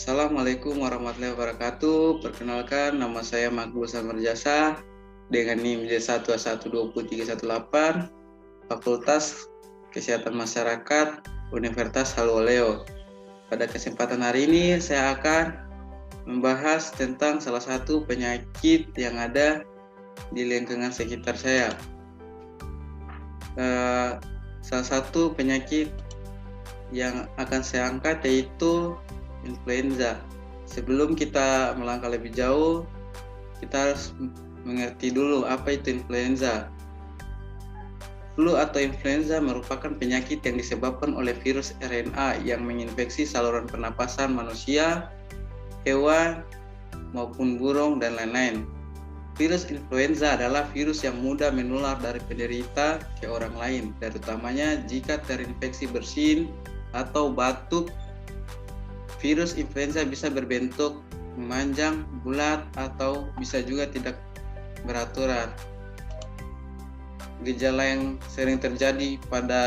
Assalamualaikum warahmatullahi wabarakatuh. Perkenalkan, nama saya Makbul Samarjasa dengan NIM J1A1201318, Fakultas Kesehatan Masyarakat Universitas Halluoleo. Pada kesempatan hari ini saya akan membahas tentang salah satu penyakit yang ada di lingkungan sekitar saya. Salah satu penyakit yang akan saya angkat yaitu influenza. Sebelum kita melangkah lebih jauh, kita harus mengerti dulu apa itu influenza. Flu atau influenza merupakan penyakit yang disebabkan oleh virus RNA yang menginfeksi saluran pernapasan manusia, hewan, maupun burung, dan lain-lain. Virus influenza adalah virus yang mudah menular dari penderita ke orang lain, terutamanya jika terinfeksi bersin atau batuk. Virus influenza bisa berbentuk memanjang, bulat, atau bisa juga tidak beraturan. Gejala yang sering terjadi pada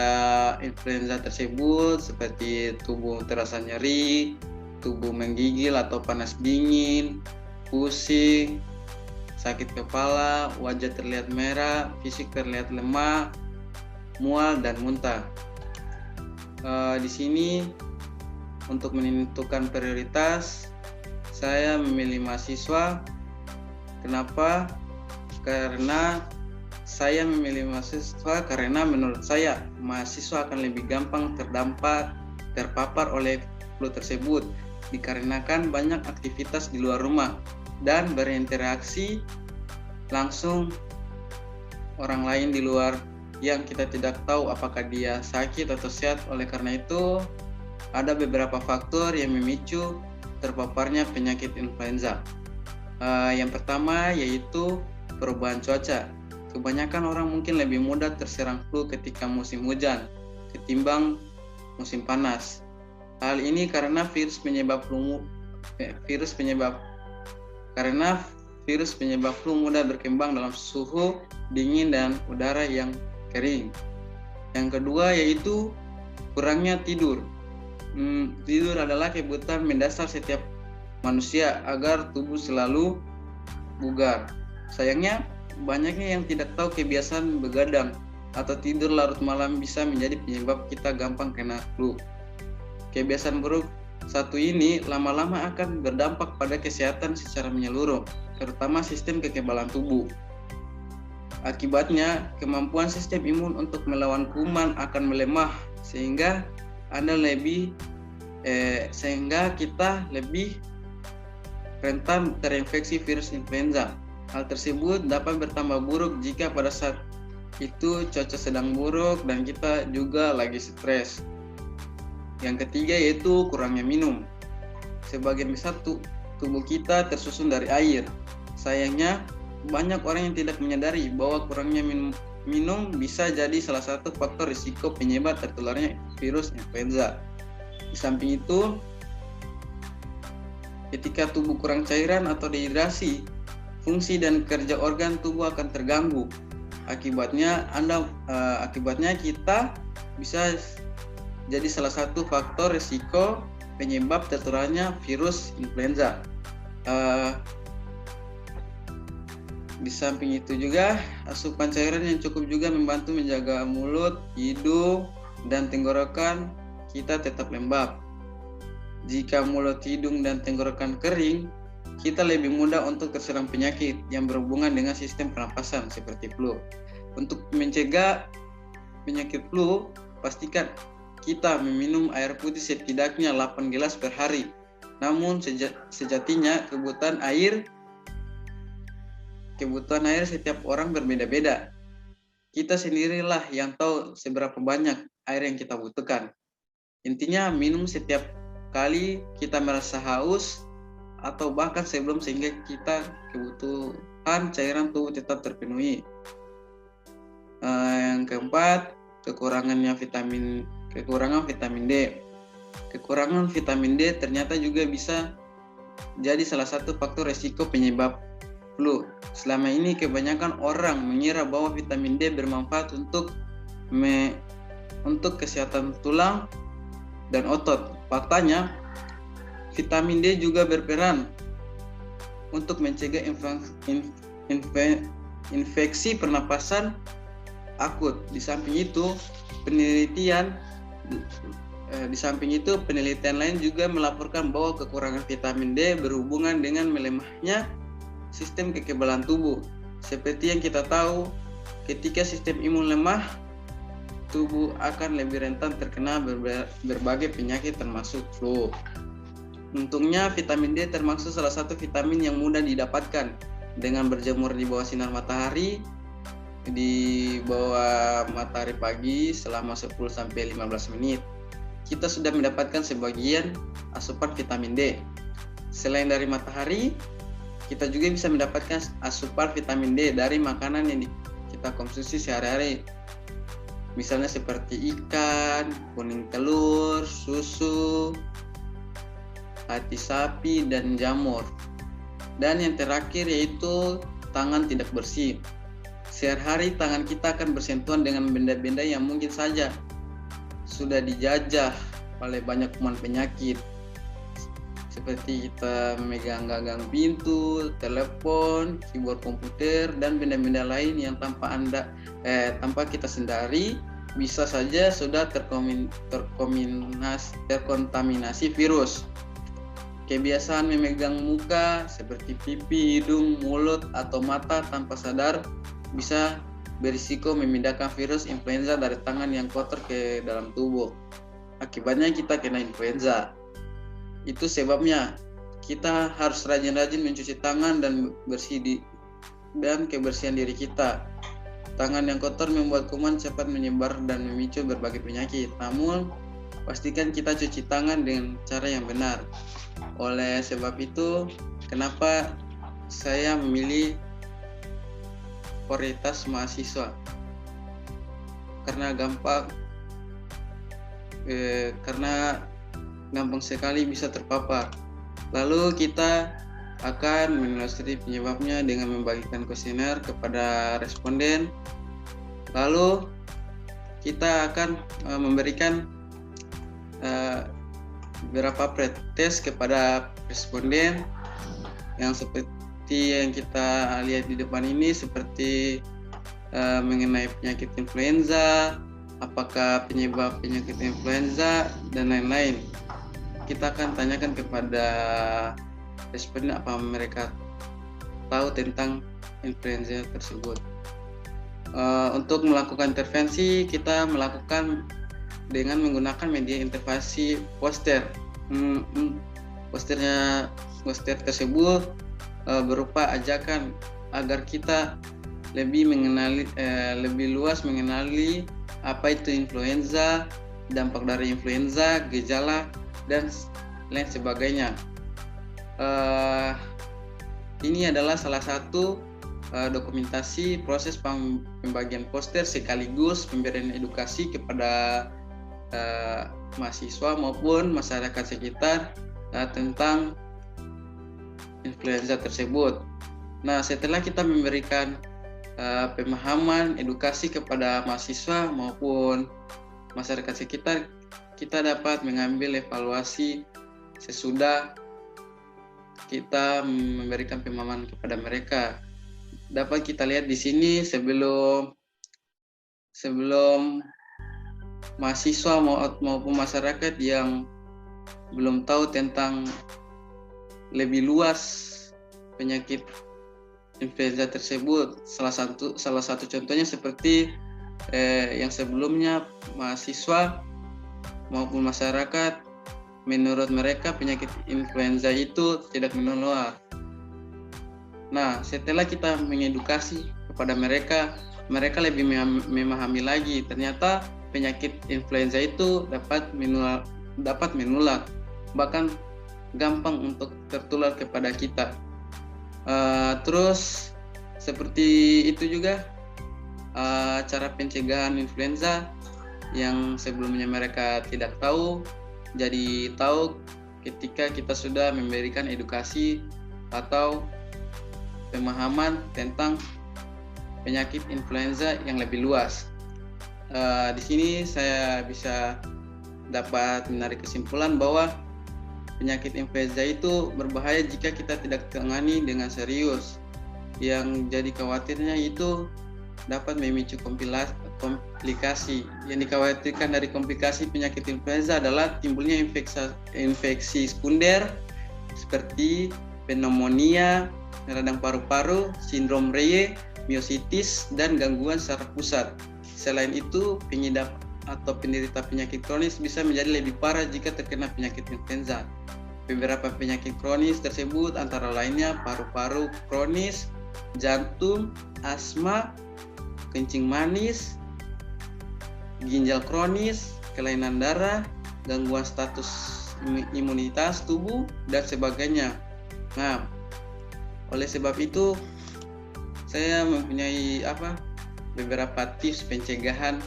influenza tersebut seperti tubuh terasa nyeri, tubuh menggigil atau panas dingin, pusing, sakit kepala, wajah terlihat merah, fisik terlihat lemah, mual, dan muntah. Di sini untuk menentukan prioritas, saya memilih mahasiswa. Kenapa? Karena saya memilih mahasiswa karena menurut saya mahasiswa akan lebih gampang terpapar oleh flu tersebut dikarenakan banyak aktivitas di luar rumah dan berinteraksi langsung orang lain di luar yang kita tidak tahu apakah dia sakit atau sehat. Oleh karena itu, ada beberapa faktor yang memicu terpaparnya penyakit influenza. Yang pertama yaitu perubahan cuaca. Kebanyakan orang mungkin lebih mudah terserang flu ketika musim hujan ketimbang musim panas. Hal ini karena virus penyebab flu mudah berkembang dalam suhu dingin dan udara yang kering. Yang kedua yaitu kurangnya tidur. Tidur adalah kebutuhan mendasar setiap manusia agar tubuh selalu bugar. Sayangnya, banyaknya yang tidak tahu kebiasaan begadang atau tidur larut malam bisa menjadi penyebab kita gampang kena flu. Kebiasaan buruk satu ini lama-lama akan berdampak pada kesehatan secara menyeluruh, terutama sistem kekebalan tubuh. Akibatnya, kemampuan sistem imun untuk melawan kuman akan melemah sehingga kita lebih rentan terinfeksi virus influenza. Hal tersebut dapat bertambah buruk jika pada saat itu cuaca sedang buruk dan kita juga lagi stres. Yang ketiga yaitu kurangnya minum. Sebagian besar tubuh kita tersusun dari air. Sayangnya banyak orang yang tidak menyadari bahwa kurangnya minum bisa jadi salah satu faktor risiko penyebab tertularnya virus influenza. Di samping itu, ketika tubuh kurang cairan atau dehidrasi, fungsi dan kerja organ tubuh akan terganggu. Akibatnya kita bisa jadi salah satu faktor risiko penyebab tertularnya virus influenza. Di samping itu juga, asupan cairan yang cukup juga membantu menjaga mulut, hidung, dan tenggorokan kita tetap lembab. Jika mulut, hidung, dan tenggorokan kering, kita lebih mudah untuk terserang penyakit yang berhubungan dengan sistem pernapasan seperti flu. Untuk mencegah penyakit flu, pastikan kita meminum air putih setidaknya 8 gelas per hari. Namun sejatinya kebutuhan air setiap orang berbeda-beda. Kita sendirilah yang tahu seberapa banyak air yang kita butuhkan. Intinya minum setiap kali kita merasa haus atau bahkan sebelum sehingga kita kebutuhan cairan tubuh tetap terpenuhi. Yang keempat, kekurangan vitamin D. Kekurangan vitamin D ternyata juga bisa jadi salah satu faktor resiko penyebab flu. Selama ini kebanyakan orang mengira bahwa vitamin D bermanfaat untuk kesehatan tulang dan otot. Faktanya, vitamin D juga berperan untuk mencegah infeksi pernapasan akut. Di samping itu, penelitian lain juga melaporkan bahwa kekurangan vitamin D berhubungan dengan melemahnya sistem kekebalan tubuh. Seperti yang kita tahu, ketika sistem imun lemah, tubuh akan lebih rentan terkena berbagai penyakit termasuk flu. Untungnya vitamin D termasuk salah satu vitamin yang mudah didapatkan dengan berjemur di bawah sinar matahari, di bawah matahari pagi selama 10-15 menit. Kita sudah mendapatkan sebagian asupan vitamin D. Selain dari matahari, kita juga bisa mendapatkan asupan vitamin D dari makanan yang kita konsumsi sehari-hari. Misalnya seperti ikan, kuning telur, susu, hati sapi, dan jamur. Dan yang terakhir yaitu tangan tidak bersih. Sehari-hari tangan kita akan bersentuhan dengan benda-benda yang mungkin saja sudah dijajah oleh banyak kuman penyakit. Seperti kita memegang gagang pintu, telepon, keyboard komputer, dan benda-benda lain yang tanpa kita sadari bisa saja sudah terkontaminasi virus. Kebiasaan memegang muka seperti pipi, hidung, mulut, atau mata tanpa sadar bisa berisiko memindahkan virus influenza dari tangan yang kotor ke dalam tubuh. Akibatnya kita kena influenza. Itu sebabnya kita harus rajin-rajin mencuci tangan dan kebersihan diri kita. Tangan yang kotor membuat kuman cepat menyebar dan memicu berbagai penyakit. Namun, pastikan kita cuci tangan dengan cara yang benar. Oleh sebab itu, kenapa saya memilih prioritas mahasiswa? Karena gampang sekali bisa terpapar. Lalu kita akan menelusuri penyebabnya dengan membagikan kuesioner kepada responden. Lalu kita akan memberikan beberapa pretest kepada responden yang seperti yang kita lihat di depan ini, seperti mengenai penyakit influenza, apakah penyebab penyakit influenza, dan lain-lain. Kita akan tanyakan kepada responden apa mereka tahu tentang influenza tersebut. Untuk melakukan intervensi, kita melakukan dengan menggunakan media intervensi poster. Poster tersebut berupa ajakan agar kita lebih luas mengenali apa itu influenza, dampak dari influenza, gejala, dan lain sebagainya. Ini adalah salah satu dokumentasi proses pembagian poster sekaligus pemberian edukasi kepada mahasiswa maupun masyarakat sekitar tentang influenza tersebut. Nah, setelah kita memberikan pemahaman, edukasi kepada mahasiswa maupun masyarakat sekitar, kita dapat mengambil evaluasi sesudah kita memberikan pemahaman kepada mereka. Dapat kita lihat di sini sebelum mahasiswa maupun masyarakat yang belum tahu tentang lebih luas penyakit influenza tersebut. Salah satu contohnya seperti yang sebelumnya mahasiswa maupun masyarakat, menurut mereka penyakit influenza itu tidak menular. Nah, setelah kita mengedukasi kepada mereka lebih memahami lagi. Ternyata penyakit influenza itu dapat menular, bahkan gampang untuk tertular kepada kita. Terus seperti itu juga cara pencegahan influenza yang sebelumnya mereka tidak tahu, jadi tahu ketika kita sudah memberikan edukasi atau pemahaman tentang penyakit influenza yang lebih luas. Di sini saya bisa dapat menarik kesimpulan bahwa penyakit influenza itu berbahaya jika kita tidak tangani dengan serius. Yang jadi khawatirnya itu dapat memicu komplikasi. Yang dikhawatirkan dari komplikasi penyakit influenza adalah timbulnya infeksi sekunder seperti pneumonia, radang paru-paru, sindrom Reye, miositis, dan gangguan saraf pusat. Selain itu, pengidap atau penderita penyakit kronis bisa menjadi lebih parah jika terkena penyakit influenza. Beberapa penyakit kronis tersebut antara lainnya paru-paru kronis, jantung, asma, kencing manis, ginjal kronis, kelainan darah, gangguan status imunitas tubuh, dan sebagainya. Nah, oleh sebab itu saya mempunyai beberapa tips pencegahan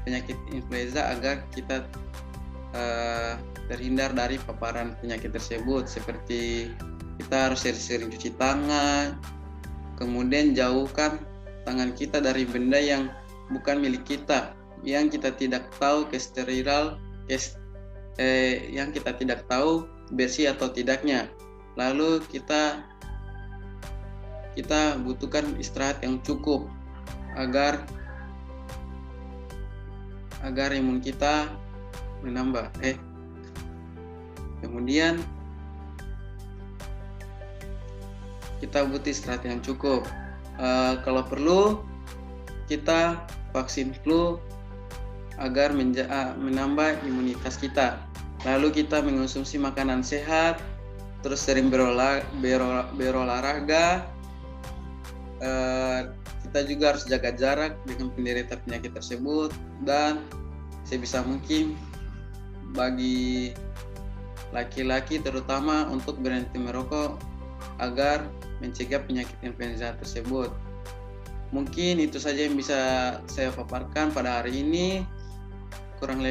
penyakit influenza agar kita terhindar dari paparan penyakit tersebut, seperti kita harus sering-sering cuci tangan, kemudian jauhkan tangan kita dari benda yang bukan milik kita, yang kita tidak tahu yang kita tidak tahu bersih atau tidaknya. Lalu kita butuhkan istirahat yang cukup agar imun kita menambah. Kemudian kita butuh istirahat yang cukup. Kalau perlu kita vaksin flu agar menambah imunitas kita. Lalu kita mengonsumsi makanan sehat, terus sering berolahraga. Kita juga harus jaga jarak dengan penderita penyakit tersebut, dan sebisa mungkin bagi laki-laki terutama untuk berhenti merokok agar mencegah penyakit influenza tersebut. Mungkin itu saja yang bisa saya paparkan pada hari ini. Kurang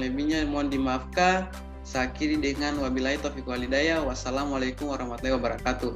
lebihnya mohon dimaafkan. Saya akhiri dengan wabillahi taufiq wal hidayah. Wassalamualaikum warahmatullahi wabarakatuh.